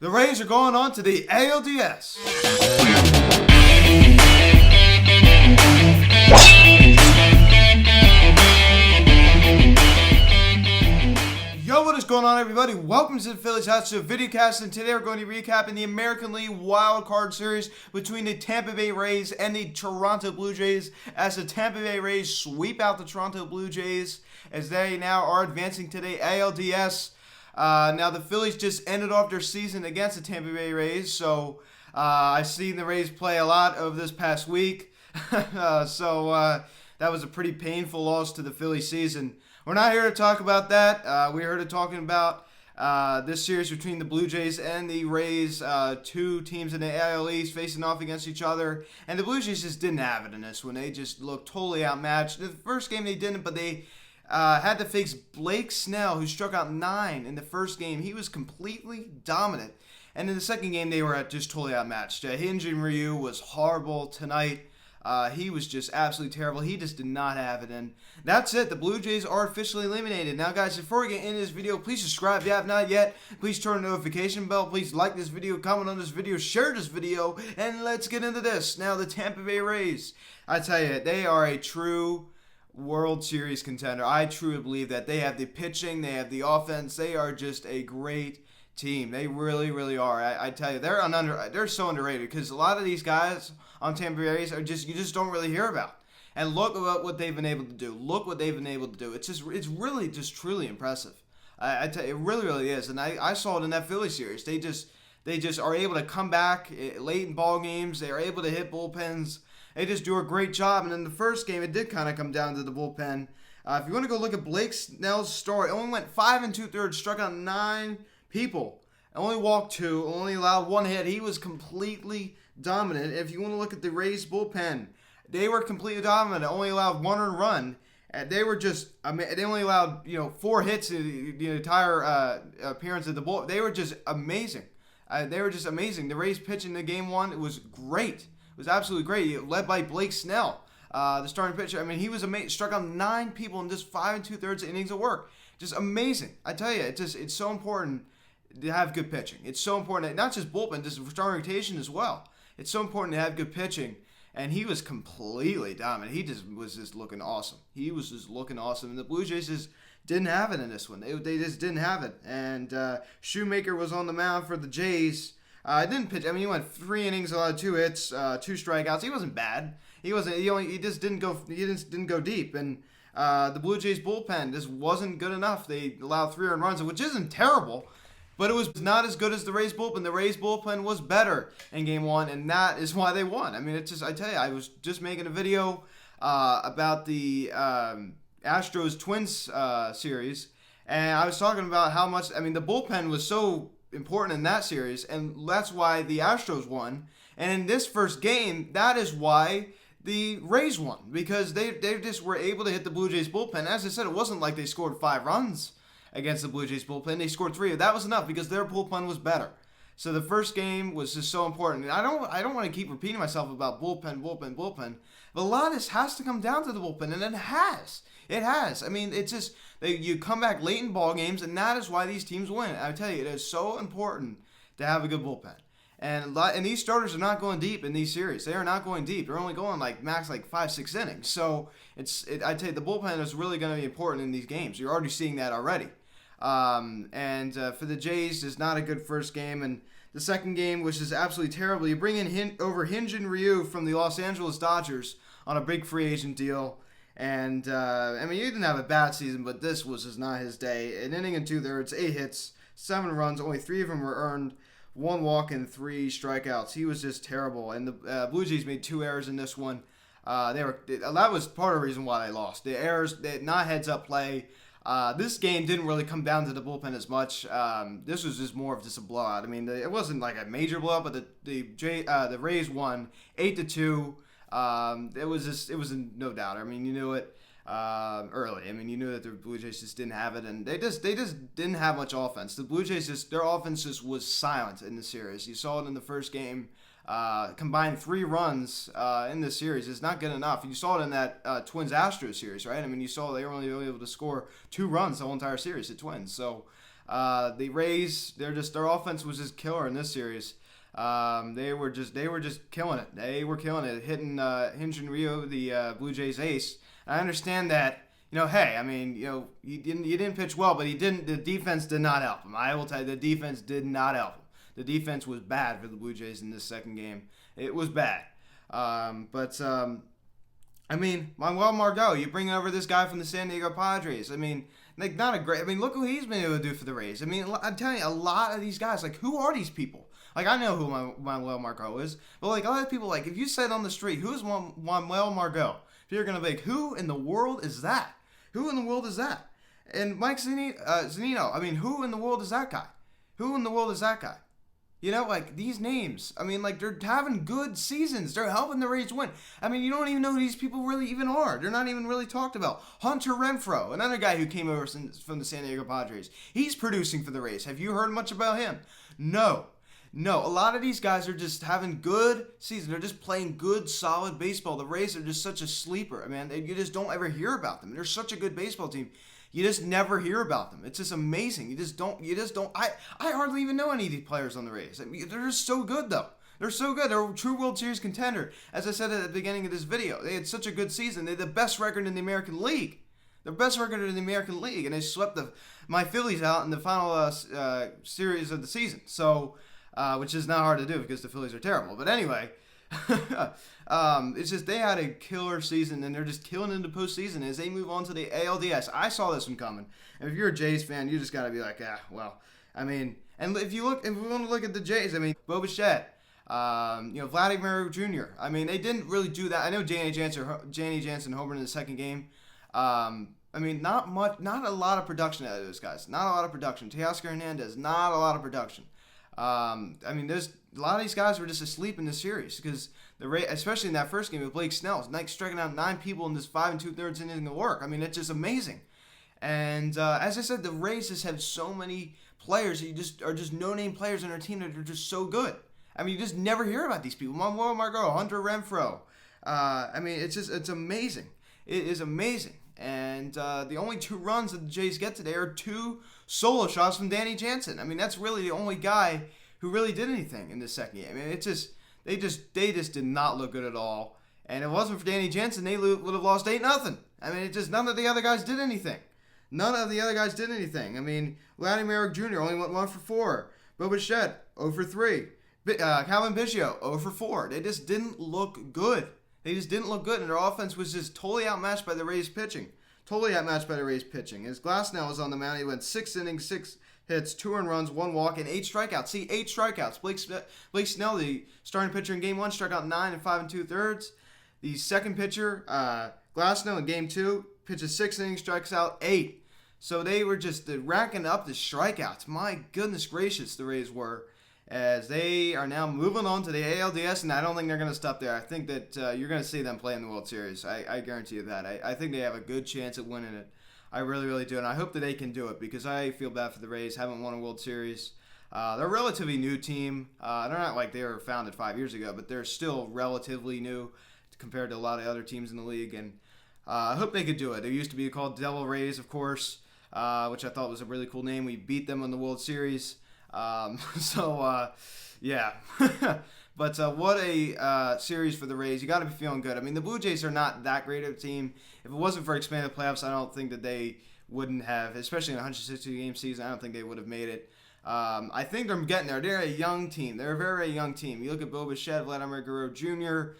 The Rays are going on to the ALDS. Yo, what is going on, everybody? Welcome to the Phillies House Show videocast, and today we're going to be recapping the American League Wild Card Series between the Tampa Bay Rays and the Toronto Blue Jays, as the Tampa Bay Rays sweep out the Toronto Blue Jays as they now are advancing to the ALDS. Now, the Phillies just ended off their season against the Tampa Bay Rays, so I've seen the Rays play a lot over this past week. So that was a pretty painful loss to the Philly season. We're not here to talk about that. We're here to talking about this series between the Blue Jays and the Rays, two teams in the AL East facing off against each other. And the Blue Jays just didn't have it in this one. They just looked totally outmatched. The first game they didn't, but they had to face Blake Snell, who struck out 9 in the first game. He was completely dominant. And in the second game, they were just totally outmatched. Hyun-Jin Ryu was horrible tonight. He was just absolutely terrible. He just did not have it in. That's it. The Blue Jays are officially eliminated. Now, guys, before we get into this video, please subscribe if you have not yet. Please turn the notification bell. Please like this video, comment on this video, share this video, and let's get into this. Now, the Tampa Bay Rays. I tell you, they are a true World Series contender. I truly believe that they have the pitching, they have the offense. They are just a great team. They really, really are. I tell you, they're so underrated because a lot of these guys on Tampa Bay Rays are you just don't really hear about. And look at what they've been able to do. Look what they've been able to do. It's really just truly impressive. I tell you, it really, really is. And I saw it in that Philly series. They just are able to come back late in ball games. They are able to hit bullpens. They just do a great job. And in the first game, it did kind of come down to the bullpen. If you want to go look at Blake Snell's story, only went 5 2/3, struck out 9 people, only walked 2, only allowed 1 hit. He was completely dominant. If you want to look at the Rays bullpen, they were completely dominant. Only allowed 1 earned run. They were just, they only allowed 4 hits in the entire appearance of the bull. They were just amazing. The Rays pitching the game 1, it was great. It was absolutely great. Led by Blake Snell, the starting pitcher. I mean, he was amazing. Struck out 9 people in just 5 2/3 innings of work. Just amazing. I tell you, it's so important to have good pitching. It's so important, not just bullpen, just starting rotation as well. It's so important to have good pitching. And he was completely dominant. He was just looking awesome. He was just looking awesome. And the Blue Jays just didn't have it in this one. They just didn't have it. And Shoemaker was on the mound for the Jays. Didn't pitch. I mean, he went 3 innings, allowed 2 hits, 2 strikeouts. He wasn't bad. He just didn't go. He didn't go deep. And the Blue Jays bullpen just wasn't good enough. They allowed 3 earned runs, which isn't terrible, but it was not as good as the Rays bullpen. The Rays bullpen was better in game 1, and that is why they won. I mean, I tell you, I was just making a video about the Astros Twins series, and I was talking about how much. I mean, the bullpen was so important in that series, and that's why the Astros won. And in this first game, that is why the Rays won, because they just were able to hit the Blue Jays bullpen. As I said, it wasn't like they scored 5 runs against the Blue Jays bullpen. They scored 3. That was enough because their bullpen was better. So the first game was just so important. And I don't want to keep repeating myself about bullpen. But a lot of this has to come down to the bullpen, and it has. It has. I mean, it's just you come back late in ball games, and that is why these teams win. I tell you, it is so important to have a good bullpen. And these starters are not going deep in these series. They are not going deep. They're only going max 5-6 innings. So I tell you, the bullpen is really going to be important in these games. You're already seeing that already. For the Jays, it's not a good first game. And the second game, which is absolutely terrible, you bring in over Hyun-Jin Ryu from the Los Angeles Dodgers on a big free agent deal. And, I mean, he didn't have a bad season, but this was just not his day. An inning and 2/3, 8 hits, 7 runs, only 3 of them were earned, 1 walk and 3 strikeouts. He was just terrible. And the Blue Jays made 2 errors in this one. That was part of the reason why they lost. The errors, not heads-up play. This game didn't really come down to the bullpen as much. This was just more of just a blowout. I mean, it wasn't like a major blowout, but the Rays won 8-2. It was no doubt. I mean, you knew it early. I mean, you knew that the Blue Jays just didn't have it, and they just didn't have much offense. The Blue Jays their offense just was silent in the series. You saw it in the first game. Combined 3 runs in this series is not good enough. You saw it in that Twins-Astros series, right? I mean, you saw they were only able to score 2 runs the whole entire series, the Twins. So The Rays, their offense was just killer in this series. They were just killing it. They were killing it, hitting Hyun-Jin Ryu, the Blue Jays ace. And I understand that. Hey, I mean, you didn't pitch well, but the defense did not help him. I will tell you, the defense did not help him. The defense was bad for the Blue Jays in this second game. It was bad. I mean, Manuel Margot, you bring over this guy from the San Diego Padres. I mean, like, not a great. I mean, look what he's been able to do for the Rays. I mean, I'm telling you, a lot of these guys, like, who are these people? Like, I know who Manuel Margot is, but like, a lot of people, like, if you said on the street, who's Manuel Margot? If you're gonna be like, who in the world is that? Who in the world is that? And Mike Zunino, I mean, who in the world is that guy? Who in the world is that guy? Like, these names, I mean, like, they're having good seasons. They're helping the Rays win. I mean, you don't even know who these people really even are. They're not even really talked about. Hunter Renfroe, another guy who came over from the San Diego Padres. He's producing for the Rays. Have you heard much about him? No. A lot of these guys are just having good seasons. They're just playing good, solid baseball. The Rays are just such a sleeper, man. You just don't ever hear about them. They're such a good baseball team. You just never hear about them. It's just amazing. You just don't. I hardly even know any of these players on the Rays. I mean, they're just so good, though. They're so good. They're a true World Series contender. As I said at the beginning of this video, they had such a good season. They had the best record in the American League. The best record in the American League, and they swept my Phillies out in the final series of the season. So, which is not hard to do because the Phillies are terrible. But anyway, it's just they had a killer season, and they're just killing in the postseason as they move on to the ALDS. I saw this one coming, and if you're a Jays fan, you just gotta be like, well, I mean, and if we want to look at the Jays, I mean, Bo Bichette, Vladimir Jr. I mean, they didn't really do that. I know Danny Jansen homered in the second game. I mean, not a lot of production out of those guys. Not a lot of production. Teoscar Hernandez, not a lot of production. I mean, there's a lot of these guys were just asleep in the series because especially in that first game with Blake Snell, striking out 9 people in this 5 2/3 innings of work. I mean, it's just amazing. And as I said, the Rays just have so many players that are just no-name players on their team that are just so good. I mean, you just never hear about these people. Manuel Margot, Hunter Renfroe. I mean, it's amazing. It is amazing. And the only 2 runs that the Jays get today are 2 solo shots from Danny Jansen. I mean, that's really the only guy who really did anything in this second game. I mean, they just did not look good at all. And if it wasn't for Danny Jansen, they would have lost 8-0. I mean, none of the other guys did anything. I mean, Vladimir Jr. only went 1 for 4. Bo Bichette, 0 for 3. Calvin Biggio, 0 for 4. They just didn't look good. And their offense was just totally outmatched by the Rays pitching. As Glasnow was on the mound, he went 6 innings, 6 hits, 2 earned runs, 1 walk, and 8 strikeouts. See, 8 strikeouts. Blake Snell, the starting pitcher in Game 1, struck out 9 and 5 2/3. The second pitcher, Glasnow, in Game 2, pitches 6 innings, strikes out 8. So they were just racking up the strikeouts. My goodness gracious, the Rays were. As they are now moving on to the ALDS, and I don't think they're going to stop there. I think that you're going to see them play in the World Series. I guarantee you that. I think they have a good chance at winning it. I really, really do, and I hope that they can do it because I feel bad for the Rays. Haven't won a World Series. They're a relatively new team. They're not like they were founded 5 years ago, but they're still relatively new compared to a lot of other teams in the league, and I hope they could do it. They used to be called Devil Rays, of course, which I thought was a really cool name. We beat them in the World Series. Yeah. But what a series for the Rays. You got to be feeling good. I mean, the Blue Jays are not that great of a team. If it wasn't for expanded playoffs, I don't think that they wouldn't have, especially in a 162-game season, I don't think they would have made it. I think they're getting there. They're a young team. They're a very young team. You look at Bo Bichette, Vladimir Guerrero Jr.,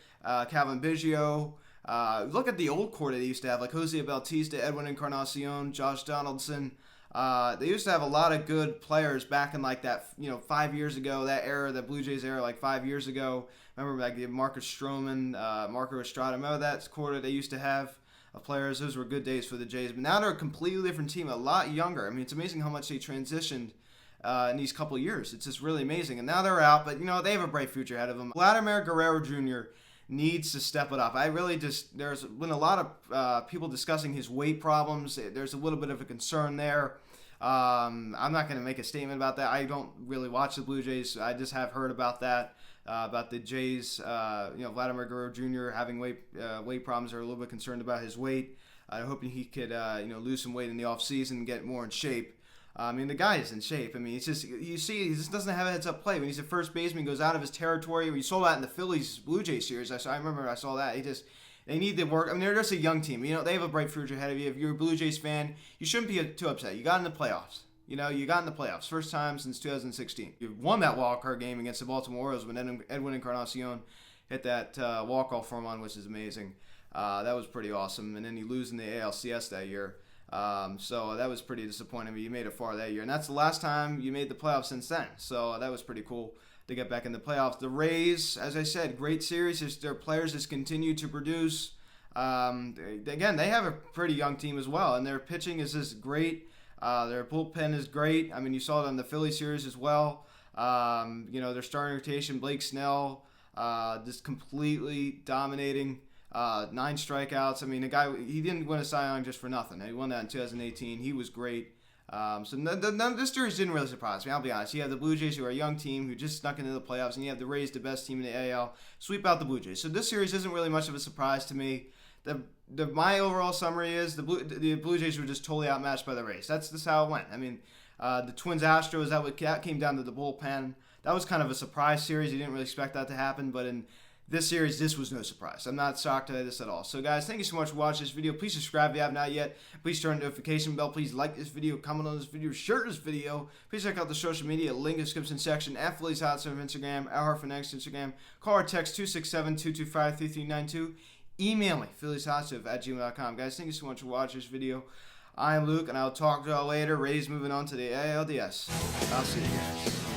Calvin Biggio. Look at the old core they used to have, like Jose Bautista, Edwin Encarnacion, Josh Donaldson. They used to have a lot of good players back in like that, 5 years ago, that era, the Blue Jays era, like 5 years ago. Remember like Marcus Stroman, Marco Estrada. Remember that core that they used to have of players? Those were good days for the Jays. But now they're a completely different team, a lot younger. I mean, it's amazing how much they transitioned in these couple of years. It's just really amazing. And now they're out, but they have a bright future ahead of them. Vladimir Guerrero Jr. needs to step it up. There's been a lot of people discussing his weight problems. There's a little bit of a concern there. I'm not going to make a statement about that. I don't really watch the Blue Jays. I just have heard about that, about the Jays. Vladimir Guerrero Jr. having weight problems. Are a little bit concerned about his weight. I'm hoping he could lose some weight in the offseason and get more in shape. I mean, the guy is in shape. I mean, it's just, you see, he just doesn't have a heads-up play. When he's a first baseman, he goes out of his territory. You saw that in the Phillies-Blue Jays series. I remember I saw that. They need to work. I mean, they're just a young team. You know, they have a bright future ahead of you. If you're a Blue Jays fan, you shouldn't be too upset. You got in the playoffs. You know, you got in the playoffs. First time since 2016. You won that wild-card game against the Baltimore Orioles when Edwin Encarnacion hit that walk-off home run, which is amazing. That was pretty awesome. And then you lose in the ALCS that year. So that was pretty disappointing, but you made it far that year. And that's the last time you made the playoffs since then. So that was pretty cool to get back in the playoffs. The Rays, as I said, great series. Their players just continue to produce. Again, they have a pretty young team as well, and their pitching is just great. Their bullpen is great. I mean, you saw it on the Philly series as well. Their starting rotation, Blake Snell, just completely dominating. 9 strikeouts. I mean, the guy, he didn't win a Cy Young just for nothing. He won that in 2018. He was great. This series didn't really surprise me. I'll be honest. You have the Blue Jays, who are a young team who just snuck into the playoffs, and you have the Rays, the best team in the AL, sweep out the Blue Jays. So this series isn't really much of a surprise to me. My overall summary is the Blue Jays were just totally outmatched by the Rays. That's just how it went. I mean, the Twins Astros, that came down to the bullpen. That was kind of a surprise series. You didn't really expect that to happen, but in this series, this was no surprise. I'm not shocked by this at all. So, guys, thank you so much for watching this video. Please subscribe if you have not yet. Please turn on the notification bell. Please like this video, comment on this video, share this video. Please check out the social media link in the description section. At Phillies Hot Stuff Instagram, at Heart for Next Instagram. Call or text 267-225-3392. Email me, phillieshotstuff@gmail.com. Guys, thank you so much for watching this video. I am Luke, and I'll talk to y'all later. Rays moving on to the ALDS. I'll see you guys.